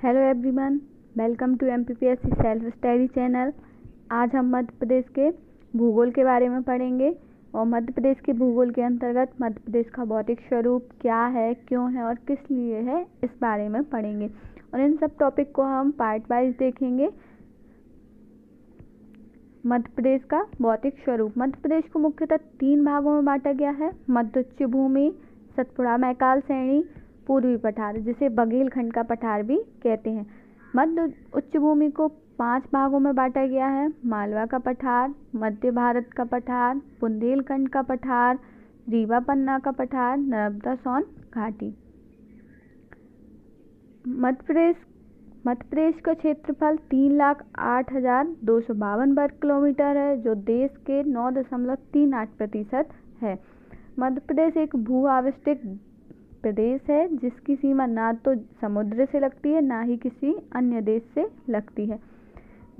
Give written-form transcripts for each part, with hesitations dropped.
Hello everyone, welcome to MPPSC self study channel. आज हम मध्य प्रदेश के भूगोल के बारे में पढ़ेंगे और मध्य प्रदेश के भूगोल के अंतर्गत मध्य प्रदेश का भौतिक स्वरूप क्या है, क्यों है और किस लिए है, इस बारे में पढ़ेंगे। और इन सब टॉपिक को हम पार्ट वाइज देखेंगे। मध्य प्रदेश का भौतिक स्वरूप। मध्य प्रदेश को मुख्यतः 3 भागों में बांटा गया है: मध्य उच्च भूमि, सतपुड़ा मैकाल श्रेणी, पूर्वी पठार, जिसे बघेलखंड का पठार भी कहते हैं। मध्य उच्च भूमि को 5 भागों में बांटा गया है: मालवा का पठार, मध्य भारत का पठार, बुंदेलखंड का पठार, रीवा पन्ना का पठार, नर्मदा सोन घाटी। मध्य प्रदेश का क्षेत्रफल 3,08,252 वर्ग किलोमीटर है, जो देश के 9.38% है। मध्य प्रदेश एक भू आविष्टित प्रदेश है, जिसकी सीमा ना तो समुद्र से लगती है, ना ही किसी अन्य देश से लगती है।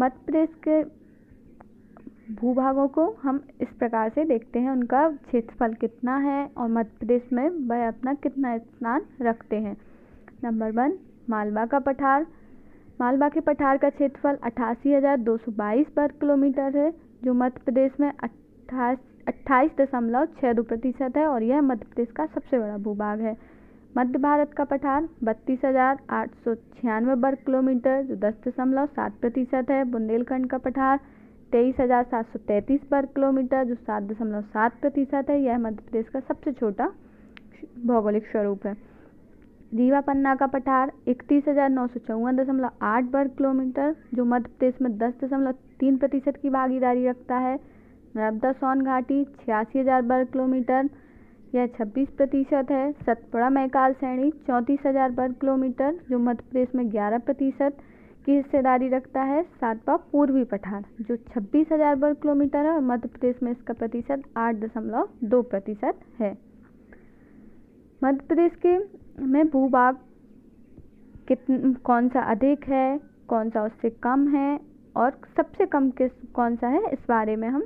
मध्य प्रदेश के भूभागों को हम इस प्रकार से देखते हैं: उनका क्षेत्रफल कितना है और मध्य प्रदेश में वह अपना कितना स्थान रखते हैं। नंबर 1, मालवा का पठार। मालवा के पठार का क्षेत्रफल 88,222 वर्ग किलोमीटर है, जो मध्य प्रदेश में 28.62% है और यह मध्य प्रदेश का सबसे बड़ा भूभाग है। मध्य भारत का पठार 32,896 वर्ग किलोमीटर, जो 10.7% है। बुंदेलखंड का पठार 23,733 वर्ग किलोमीटर, जो 7.7% है। यह मध्य प्रदेश का सबसे छोटा भौगोलिक स्वरूप है। रीवा पन्ना का पठार 31,954.8 वर्ग किलोमीटर, जो मध्य प्रदेश में 10.3% की भागीदारी रखता है। नर्मदा सोन घाटी 86,000 वर्ग किलोमीटर, यह 26% है। सतपुड़ा मैकाल श्रेणी 34,000 वर्ग किलोमीटर, जो मध्य प्रदेश में 11% की हिस्सेदारी रखता है। 7वां पूर्वी पठार, जो 26,000 वर्ग किलोमीटर है और मध्य प्रदेश में इसका प्रतिशत 8.2% है। मध्य प्रदेश के में भूभाग कौन सा अधिक है, कौन सा उससे कम है और सबसे कम कौन सा है, इस बारे में हम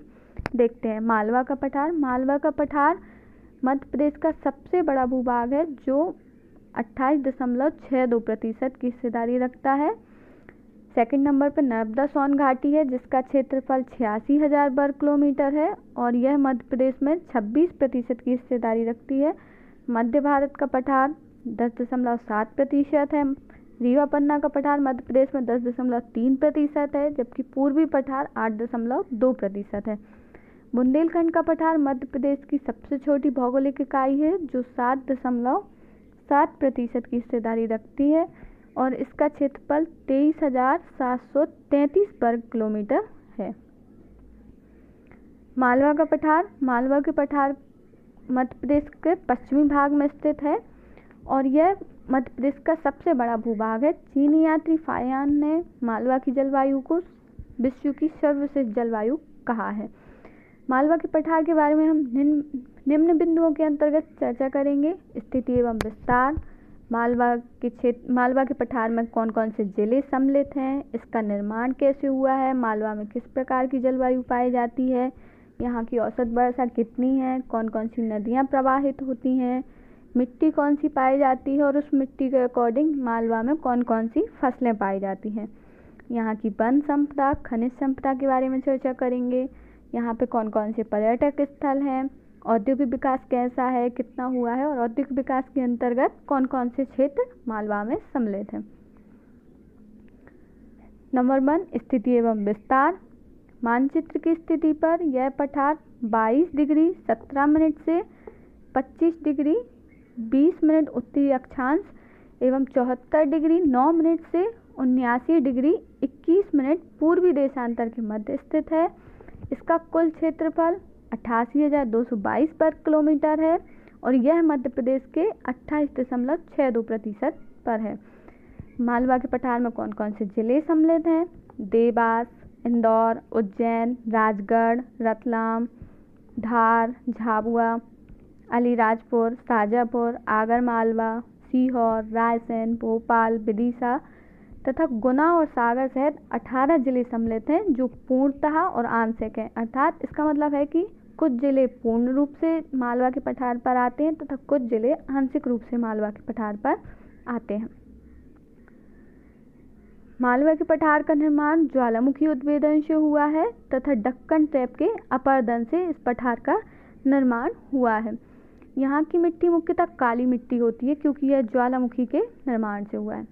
देखते हैं। मालवा का पठार मध्य प्रदेश का सबसे बड़ा भूभाग है, जो 28.62% की हिस्सेदारी रखता है। सेकंड नंबर पर नर्मदा सोन घाटी है, जिसका क्षेत्रफल 86,000 वर्ग किलोमीटर है और यह मध्य प्रदेश में 26% की हिस्सेदारी रखती है। मध्य भारत का पठार 10.7% है। रीवा पन्ना का पठार मध्य प्रदेश में 10.3% है, जबकि पूर्वी पठार 8.2% है। बुंदेलखंड का पठार मध्य प्रदेश की सबसे छोटी भौगोलिक इकाई है, जो 7.7% की हिस्सेदारी रखती है और इसका क्षेत्रफल 23,733 वर्ग किलोमीटर है। मालवा के पठार मध्य प्रदेश के पश्चिमी भाग में स्थित है और यह मध्य प्रदेश का सबसे बड़ा भूभाग है। चीनी यात्री फायान ने मालवा की जलवायु को विश्व की सर्वश्रेष्ठ जलवायु कहा है। मालवा के पठार के बारे में हम निम्न बिंदुओं के अंतर्गत चर्चा करेंगे: स्थिति एवं विस्तार, मालवा के पठार में कौन कौन से जिले सम्मिलित हैं, इसका निर्माण कैसे हुआ है, मालवा में किस प्रकार की जलवायु पाई जाती है, यहाँ की औसत वर्षा कितनी है, कौन कौन सी नदियाँ प्रवाहित होती हैं, मिट्टी कौन सी पाई जाती है और उस मिट्टी के अकॉर्डिंग मालवा में कौन कौन सी फसलें पाई जाती हैं। यहाँ की वन संपदा, खनिज संपदा के बारे में चर्चा करेंगे। यहाँ पे कौन कौन से पर्यटक स्थल हैं, औद्योगिक विकास कैसा है, कितना हुआ है और औद्योगिक विकास के अंतर्गत कौन कौन से क्षेत्र मालवा में सम्मिलित हैं। नंबर 1, स्थिति एवं विस्तार। मानचित्र की स्थिति पर यह पठार 22 डिग्री 17 मिनट से 25 डिग्री 20 मिनट उत्तरी अक्षांश एवं 74 डिग्री 9 मिनट से 79 डिग्री 21 मिनट पूर्वी देशांतर के मध्य स्थित है। इसका कुल क्षेत्रफल 88,222 वर्ग किलोमीटर है और यह मध्य प्रदेश के 28.62% पर है। मालवा के पठार में कौन कौन से जिले सम्मिलित हैं: देवास, इंदौर, उज्जैन, राजगढ़, रतलाम, धार, झाबुआ, अलीराजपुर, शाजापुर, आगरमालवा, सीहोर, रायसेन, भोपाल, विदिशा तथा गुना और सागर सहित 18 जिले सम्मिलित हैं, जो पूर्णतः और आंशिक हैं। अर्थात इसका मतलब है कि कुछ जिले पूर्ण रूप से मालवा के पठार पर आते हैं तथा कुछ जिले आंशिक रूप से मालवा के पठार पर आते हैं। मालवा के पठार का निर्माण ज्वालामुखी उद्भेदन से हुआ है तथा दक्कन ट्रैप के अपरदन से इस पठार का निर्माण हुआ है। यहाँ की मिट्टी मुख्यतः काली मिट्टी होती है क्योंकि यह ज्वालामुखी के निर्माण से हुआ है।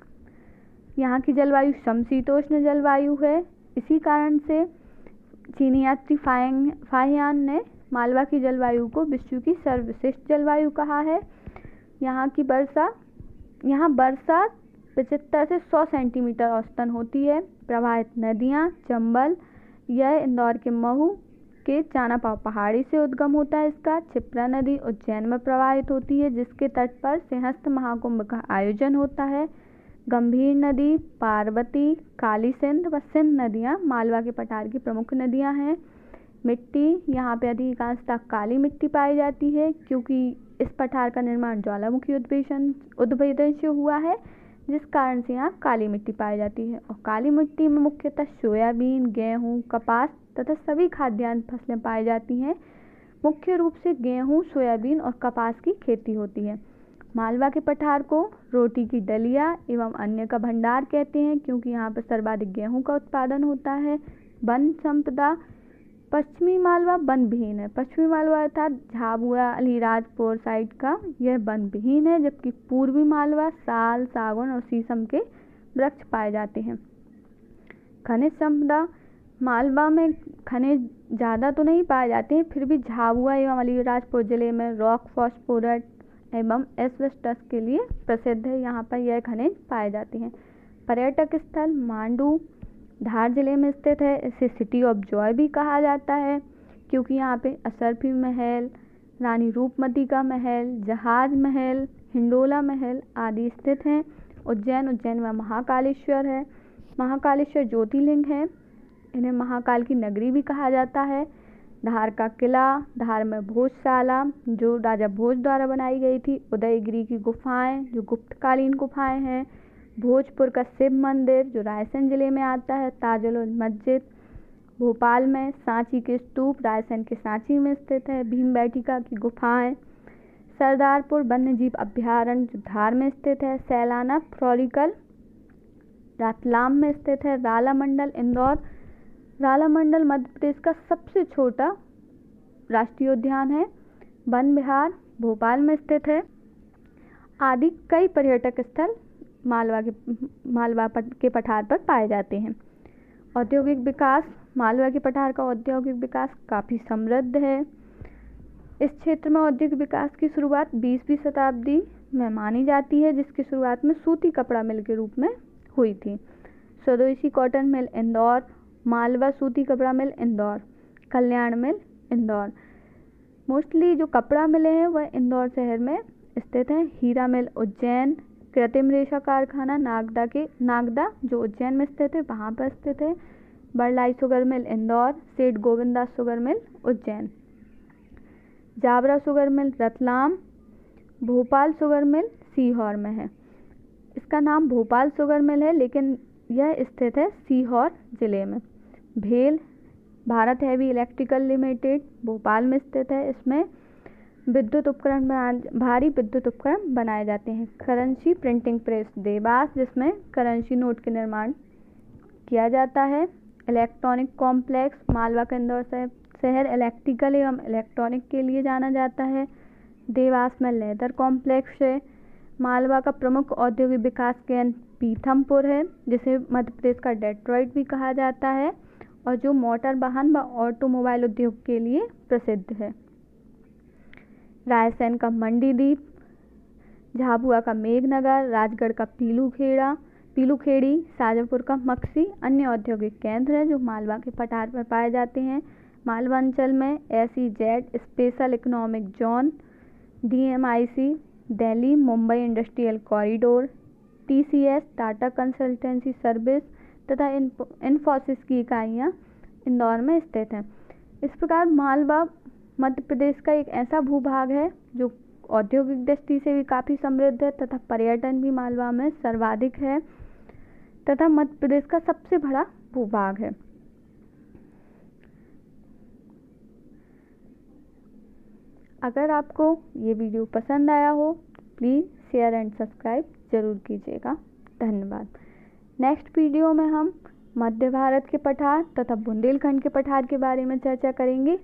यहाँ की जलवायु समशीतोष्ण जलवायु है। इसी कारण से चीनी यात्री फाहियान ने मालवा की जलवायु को विश्व की सर्वश्रेष्ठ जलवायु कहा है। यहाँ वर्षा 75 से 100 सेंटीमीटर औसतन होती है। प्रवाहित नदियाँ चंबल, यह इंदौर के महू के चानापाव पहाड़ी से उद्गम होता है। इसका क्षिप्रा नदी उज्जैन में प्रवाहित होती है जिसके तट पर सिंहस्थ महाकुंभ का आयोजन होता है। गंभीर नदी, पार्वती, काली सिंध व सिंध नदियाँ मालवा के पठार की प्रमुख नदियाँ हैं। मिट्टी यहाँ पे अधिकांशतः काली मिट्टी पाई जाती है क्योंकि इस पठार का निर्माण ज्वालामुखी उद्भेदन से हुआ है, जिस कारण से यहाँ काली मिट्टी पाई जाती है। और काली मिट्टी में मुख्यतः सोयाबीन, गेहूँ, कपास तथा सभी खाद्यान्न फसलें पाई जाती हैं। मुख्य रूप से गेहूँ, सोयाबीन और कपास की खेती होती है। मालवा के पठार को रोटी की डलिया एवं अन्य का भंडार कहते हैं क्योंकि यहाँ पर सर्वाधिक गेहूँ का उत्पादन होता है। वन संपदा, पश्चिमी मालवा वन विहीन है। पश्चिमी मालवा अर्थात झाबुआ, अलीराजपुर साइड का यह वन विहीन है, जबकि पूर्वी मालवा साल, सागौन और शीशम के वृक्ष पाए जाते हैं। खनिज संपदा, मालवा में खनिज ज़्यादा तो नहीं पाए जाते हैं, फिर भी झाबुआ एवं अलीराजपुर जिले में रॉक फॉस्फोरेट एवं एस्बेस्टस के लिए प्रसिद्ध है। यहाँ पर यह खनिज पाए जाते हैं। पर्यटक स्थल मांडू धार जिले में स्थित है। इसे सिटी ऑफ जॉय भी कहा जाता है क्योंकि यहाँ पे असरफी महल, रानी रूपमती का महल, जहाज महल, हिंडोला महल आदि स्थित हैं। उज्जैन में महाकालेश्वर है। महाकालेश्वर ज्योतिर्लिंग है। इन्हें महाकाल की नगरी भी कहा जाता है। धार का किला, धार में भोजशाला जो राजा भोज द्वारा बनाई गई थी। उदयगिरी की गुफाएं जो गुप्तकालीन गुफाएं हैं। भोजपुर का शिव मंदिर जो रायसेन जिले में आता है। ताजुल मस्जिद भोपाल में। सांची के स्तूप रायसेन के सांची में स्थित है। भीमबेटका की गुफाएं। सरदारपुर वन्यजीव अभ्यारण्य जो धार में स्थित है। सैलाना फ्लोरिकल रतलाम में स्थित है। रालामंडल इंदौर, रालामंडल मध्य प्रदेश का सबसे छोटा राष्ट्रीय उद्यान है। वन विहार भोपाल में स्थित है। आदि कई पर्यटक स्थल मालवा के पठार पर पाए जाते हैं। औद्योगिक विकास, मालवा के पठार का औद्योगिक विकास काफ़ी समृद्ध है। इस क्षेत्र में औद्योगिक विकास की शुरुआत 20वीं शताब्दी में मानी जाती है, जिसकी शुरुआत में सूती कपड़ा मिल के रूप में हुई थी। स्वदेशी कॉटन मिल इंदौर, मालवा सूती कपड़ा मिल इंदौर, कल्याण मिल इंदौर। मोस्टली जो कपड़ा मिले हैं वह इंदौर शहर में स्थित हैं। हीरा मिल उज्जैन, कृत्रिम रेशा कारखाना नागदा जो उज्जैन में स्थित है वहाँ पर स्थित है। बरलाई शुगर मिल इंदौर, सेठ Govinda sugar mill Ujjain. Jaora sugar mill Ratlam, Bhopal sugar mill Sehore में है। इसका नाम भोपाल शुगर मिल है लेकिन यह स्थित है सीहोर जिले में। भेल Bharat heavy electrical limited Bhopal में स्थित है। इसमें भारी विद्युत उपकरण बनाए जाते हैं। करेंसी प्रिंटिंग प्रेस देवास जिसमें करेंसी नोट के निर्माण किया जाता है। इलेक्ट्रॉनिक कॉम्प्लेक्स मालवा का इंदौर शहर इलेक्ट्रिकल एवं इलेक्ट्रॉनिक के लिए जाना जाता है। देवास में लेदर कॉम्प्लेक्स है। मालवा का प्रमुख औद्योगिक विकास केंद्र पीथमपुर है जिसे मध्य प्रदेश का डेट्रॉइट भी कहा जाता है और जो मोटर वाहन व ऑटोमोबाइल उद्योग के लिए प्रसिद्ध है। रायसेन का मंडीदीप, झाबुआ का मेघनगर, राजगढ़ का पीलूखेड़ी, शाजापुर का मक्सी अन्य औद्योगिक केंद्र हैं जो मालवा के पठार पर पाए जाते हैं। मालवा अंचल में SEZ special economic zone, DMIC Delhi Mumbai industrial corridor, TCS Tata consultancy service तथा इन्फोसिस की इकाइयाँ इंदौर में स्थित हैं। इस प्रकार मालवा मध्य प्रदेश का एक ऐसा भूभाग है जो औद्योगिक दृष्टि से भी काफ़ी समृद्ध है तथा पर्यटन भी मालवा में सर्वाधिक है तथा मध्य प्रदेश का सबसे बड़ा भूभाग है। अगर आपको ये वीडियो पसंद आया हो प्लीज़ शेयर एंड सब्सक्राइब ज़रूर कीजिएगा। धन्यवाद। नेक्स्ट वीडियो में हम मध्य भारत के पठार तथा बुंदेलखंड के पठार के बारे में चर्चा करेंगे।